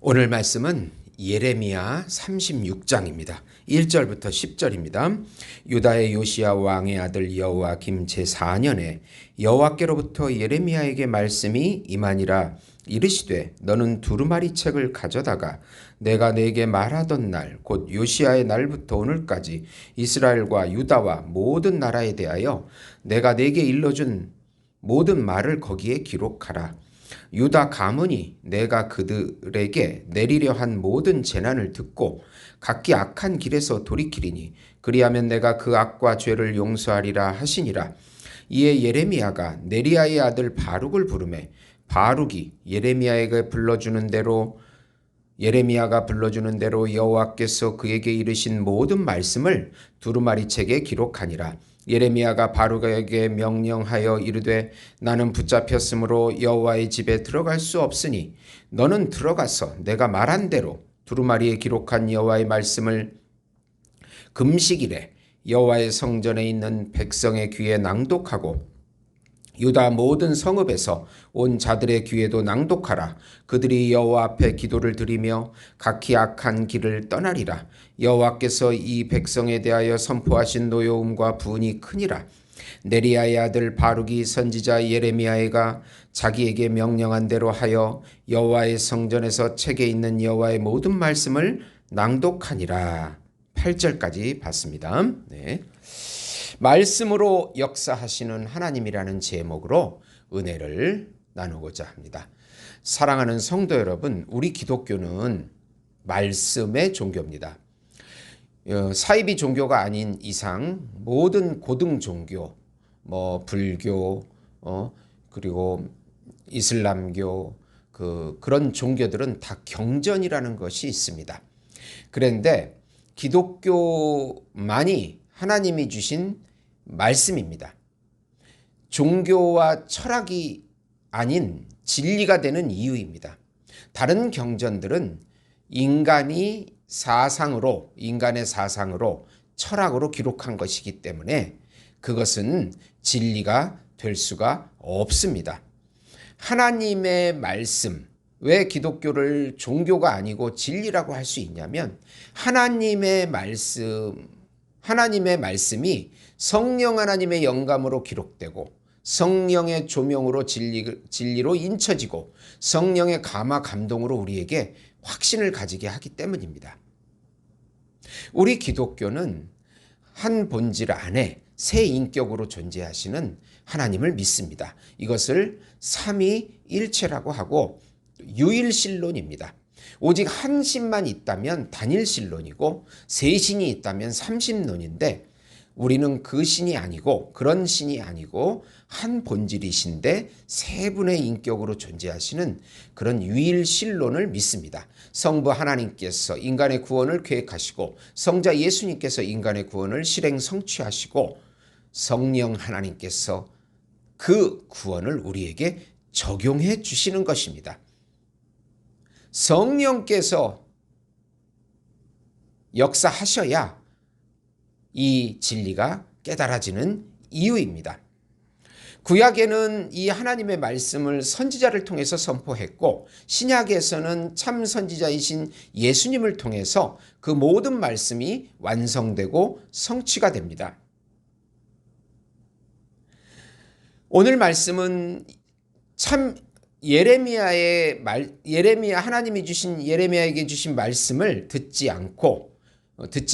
오늘 말씀은 예레미야 36장입니다. 1절부터 10절입니다. 유다의 요시야 왕의 아들 여호와김 제4년에 여호와께로부터 예레미야에게 말씀이 임하니라. 이르시되 너는 두루마리 책을 가져다가 내가 네게 말하던 날 곧 요시야의 날부터 오늘까지 이스라엘과 유다와 모든 나라에 대하여 내가 네게 일러준 모든 말을 거기에 기록하라. 유다 가문이 내가 그들에게 내리려 한 모든 재난을 듣고 각기 악한 길에서 돌이키리니 그리하면 내가 그 악과 죄를 용서하리라 하시니라. 이에 예레미야가 네리야의 아들 바룩을 부르매 바룩이 예레미야가 불러주는 대로 여호와께서 그에게 이르신 모든 말씀을 두루마리 책에 기록하니라. 예레미야가 바룩에게 명령하여 이르되 나는 붙잡혔으므로 여호와의 집에 들어갈 수 없으니 너는 들어가서 내가 말한 대로 두루마리에 기록한 여호와의 말씀을 금식일에 여호와의 성전에 있는 백성의 귀에 낭독하고 유다 모든 성읍에서 온 자들의 귀에도 낭독하라. 그들이 여호와 앞에 기도를 드리며 각기 악한 길을 떠나리라. 여호와께서 이 백성에 대하여 선포하신 노여움과 분이 크니라. 네리야의 아들 바룩이 선지자 예레미야가 자기에게 명령한 대로 하여 여호와의 성전에서 책에 있는 여호와의 모든 말씀을 낭독하니라. 8절까지 봤습니다. 네. 말씀으로 역사하시는 하나님이라는 제목으로 은혜를 나누고자 합니다. 사랑하는 성도 여러분, 우리 기독교는 말씀의 종교입니다. 사이비 종교가 아닌 이상 모든 고등 종교, 불교, 그리고 이슬람교, 그런 종교들은 다 경전이라는 것이 있습니다. 그런데 기독교만이 하나님이 주신 말씀입니다. 종교와 철학이 아닌 진리가 되는 이유입니다. 다른 경전들은 인간의 사상으로 철학으로 기록한 것이기 때문에 그것은 진리가 될 수가 없습니다. 하나님의 말씀, 왜 기독교를 종교가 아니고 진리라고 할 수 있냐면 하나님의 말씀이 성령 하나님의 영감으로 기록되고 성령의 조명으로 진리로 인쳐지고 성령의 감화 감동으로 우리에게 확신을 가지게 하기 때문입니다. 우리 기독교는 한 본질 안에 새 인격으로 존재하시는 하나님을 믿습니다. 이것을 삼위일체라고 하고 유일신론입니다. 오직 한 신만 있다면 단일신론이고 세 신이 있다면 삼신론인데 우리는 그 신이 아니고 그런 신이 아니고 한 본질이신데 세 분의 인격으로 존재하시는 그런 유일신론을 믿습니다. 성부 하나님께서 인간의 구원을 계획하시고 성자 예수님께서 인간의 구원을 실행 성취하시고 성령 하나님께서 그 구원을 우리에게 적용해 주시는 것입니다. 성령께서 역사하셔야 이 진리가 깨달아지는 이유입니다. 구약에는 이 하나님의 말씀을 선지자를 통해서 선포했고 신약에서는 참 선지자이신 예수님을 통해서 그 모든 말씀이 완성되고 성취가 됩니다. 오늘 말씀은 참 하나님이 주신 예레미야에게 주신 말씀을 듣지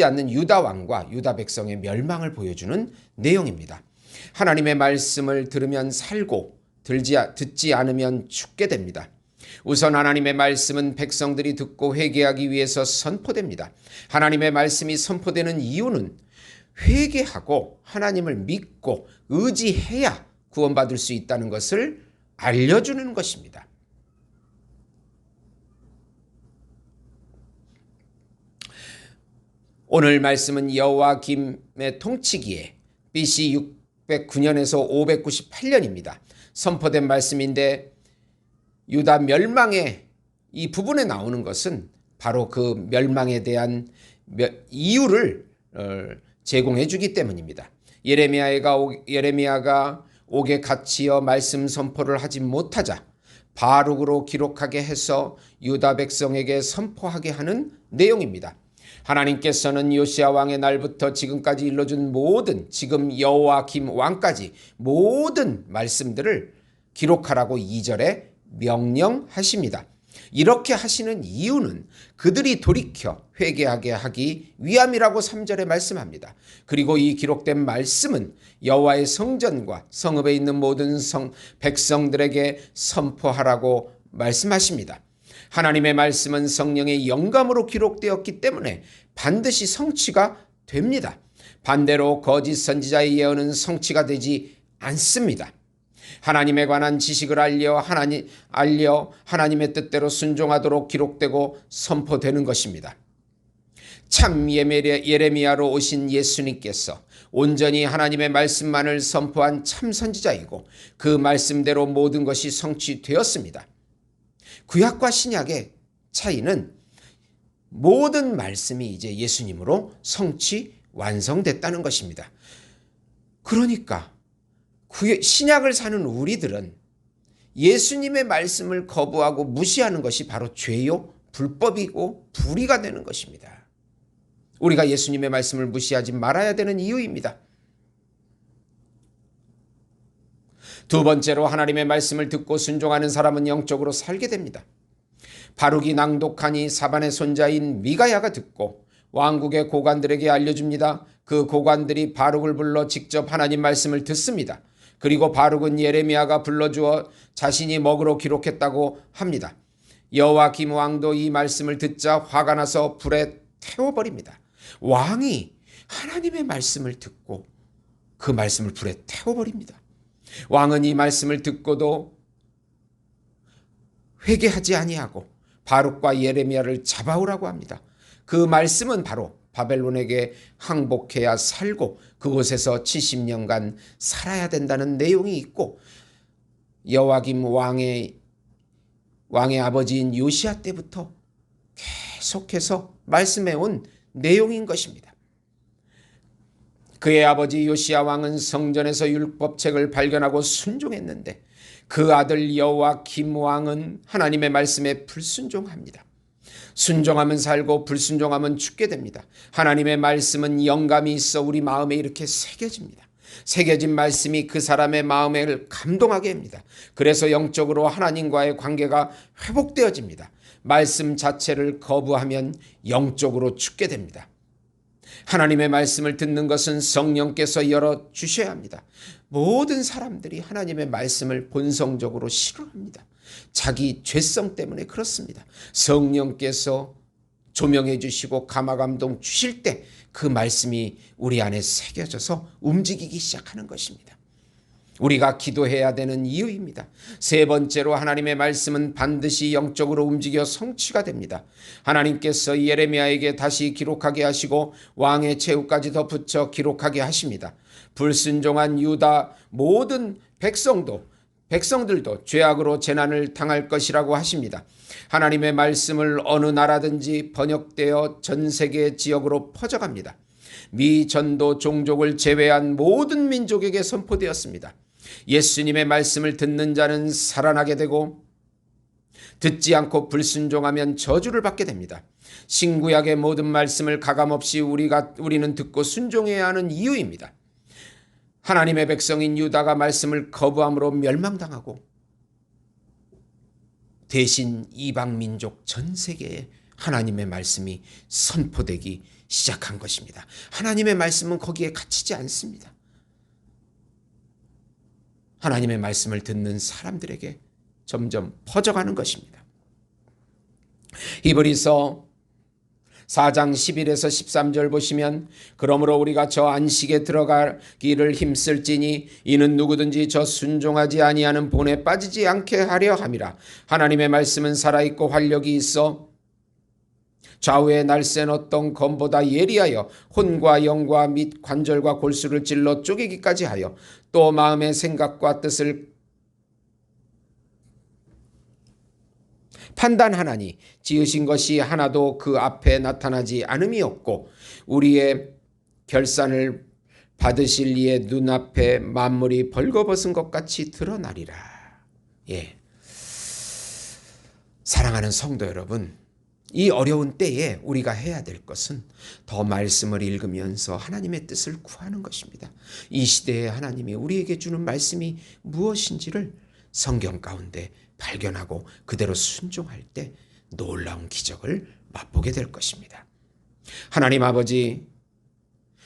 않는 유다 왕과 유다 백성의 멸망을 보여주는 내용입니다. 하나님의 말씀을 들으면 살고 듣지 않으면 죽게 됩니다. 우선 하나님의 말씀은 백성들이 듣고 회개하기 위해서 선포됩니다. 하나님의 말씀이 선포되는 이유는 회개하고 하나님을 믿고 의지해야 구원받을 수 있다는 것을 알려주는 것입니다. 오늘 말씀은 여호와김의 통치기에 BC 609년에서 598년입니다. 선포된 말씀인데 유다 멸망의 이 부분에 나오는 것은 바로 그 멸망에 대한 이유를 제공해 주기 때문입니다. 예레미야가 옥에 갇히어 말씀 선포를 하지 못하자 바룩으로 기록하게 해서 유다 백성에게 선포하게 하는 내용입니다. 하나님께서는 요시야 왕의 날부터 지금까지 일러준 모든, 지금 여호와김 왕까지 모든 말씀들을 기록하라고 2절에 명령하십니다. 이렇게 하시는 이유는 그들이 돌이켜 회개하게 하기 위함이라고 3절에 말씀합니다. 그리고 이 기록된 말씀은 여호와의 성전과 성읍에 있는 모든 백성들에게 선포하라고 말씀하십니다. 하나님의 말씀은 성령의 영감으로 기록되었기 때문에 반드시 성취가 됩니다. 반대로 거짓 선지자의 예언은 성취가 되지 않습니다. 하나님에 관한 지식을 알려 하나님의 뜻대로 순종하도록 기록되고 선포되는 것입니다. 참 예레미야로 오신 예수님께서 온전히 하나님의 말씀만을 선포한 참 선지자이고 그 말씀대로 모든 것이 성취되었습니다. 구약과 신약의 차이는 모든 말씀이 이제 예수님으로 성취 완성됐다는 것입니다. 그러니까 신약을 사는 우리들은 예수님의 말씀을 거부하고 무시하는 것이 바로 죄요, 불법이고 불의가 되는 것입니다. 우리가 예수님의 말씀을 무시하지 말아야 되는 이유입니다. 두 번째로 하나님의 말씀을 듣고 순종하는 사람은 영적으로 살게 됩니다. 바룩이 낭독하니 사반의 손자인 미가야가 듣고 왕국의 고관들에게 알려줍니다. 그 고관들이 바룩을 불러 직접 하나님 말씀을 듣습니다. 그리고 바룩은 예레미야가 불러주어 자신이 먹으로 기록했다고 합니다. 여호와김 왕도 이 말씀을 듣자 화가 나서 불에 태워버립니다. 왕이 하나님의 말씀을 듣고 그 말씀을 불에 태워버립니다. 왕은 이 말씀을 듣고도 회개하지 아니하고 바룩과 예레미야를 잡아오라고 합니다. 그 말씀은 바로 바벨론에게 항복해야 살고 그곳에서 70년간 살아야 된다는 내용이 있고 여호와김 왕의 아버지인 요시야 때부터 계속해서 말씀해온 내용인 것입니다. 그의 아버지 요시야 왕은 성전에서 율법책을 발견하고 순종했는데 그 아들 여호와김 왕은 하나님의 말씀에 불순종합니다. 순종하면 살고 불순종하면 죽게 됩니다. 하나님의 말씀은 영감이 있어 우리 마음에 이렇게 새겨집니다. 새겨진 말씀이 그 사람의 마음을 감동하게 합니다. 그래서 영적으로 하나님과의 관계가 회복되어집니다. 말씀 자체를 거부하면 영적으로 죽게 됩니다. 하나님의 말씀을 듣는 것은 성령께서 열어주셔야 합니다. 모든 사람들이 하나님의 말씀을 본성적으로 싫어합니다. 자기 죄성 때문에 그렇습니다. 성령께서 조명해 주시고 감화감동 주실 때 그 말씀이 우리 안에 새겨져서 움직이기 시작하는 것입니다. 우리가 기도해야 되는 이유입니다. 세 번째로 하나님의 말씀은 반드시 영적으로 움직여 성취가 됩니다. 하나님께서 예레미야에게 다시 기록하게 하시고 왕의 최후까지 덧붙여 기록하게 하십니다. 불순종한 유다 모든 백성들도 죄악으로 재난을 당할 것이라고 하십니다. 하나님의 말씀을 어느 나라든지 번역되어 전 세계 지역으로 퍼져갑니다. 미 전도 종족을 제외한 모든 민족에게 선포되었습니다. 예수님의 말씀을 듣는 자는 살아나게 되고 듣지 않고 불순종하면 저주를 받게 됩니다. 신구약의 모든 말씀을 가감없이 우리는 듣고 순종해야 하는 이유입니다. 하나님의 백성인 유다가 말씀을 거부함으로 멸망당하고 대신 이방 민족 전 세계에 하나님의 말씀이 선포되기 시작한 것입니다. 하나님의 말씀은 거기에 갇히지 않습니다. 하나님의 말씀을 듣는 사람들에게 점점 퍼져가는 것입니다. 히브리서 4장 11에서 13절 보시면 그러므로 우리가 저 안식에 들어가기를 힘쓸지니 이는 누구든지 저 순종하지 아니하는 본에 빠지지 않게 하려 함이라. 하나님의 말씀은 살아있고 활력이 있어 좌우의 날쌘 어떤 검보다 예리하여 혼과 영과 및 관절과 골수를 찔러 쪼개기까지 하여 또 마음의 생각과 뜻을 판단하나니 지으신 것이 하나도 그 앞에 나타나지 않음이 없고 우리의 결산을 받으실 이의 눈앞에 만물이 벌거벗은 것 같이 드러나리라. 예. 사랑하는 성도 여러분, 이 어려운 때에 우리가 해야 될 것은 더 말씀을 읽으면서 하나님의 뜻을 구하는 것입니다. 이 시대에 하나님이 우리에게 주는 말씀이 무엇인지를 성경 가운데 발견하고 그대로 순종할 때 놀라운 기적을 맛보게 될 것입니다. 하나님 아버지,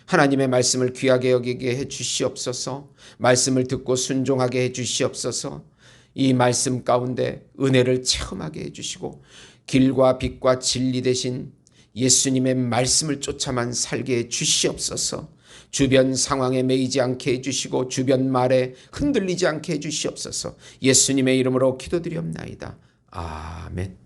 하나님의 말씀을 귀하게 여기게 해 주시옵소서. 말씀을 듣고 순종하게 해 주시옵소서. 이 말씀 가운데 은혜를 체험하게 해주시고 길과 빛과 진리 되신 예수님의 말씀을 쫓아만 살게 해 주시옵소서. 주변 상황에 매이지 않게 해주시고 주변 말에 흔들리지 않게 해주시옵소서. 예수님의 이름으로 기도드리옵나이다. 아멘.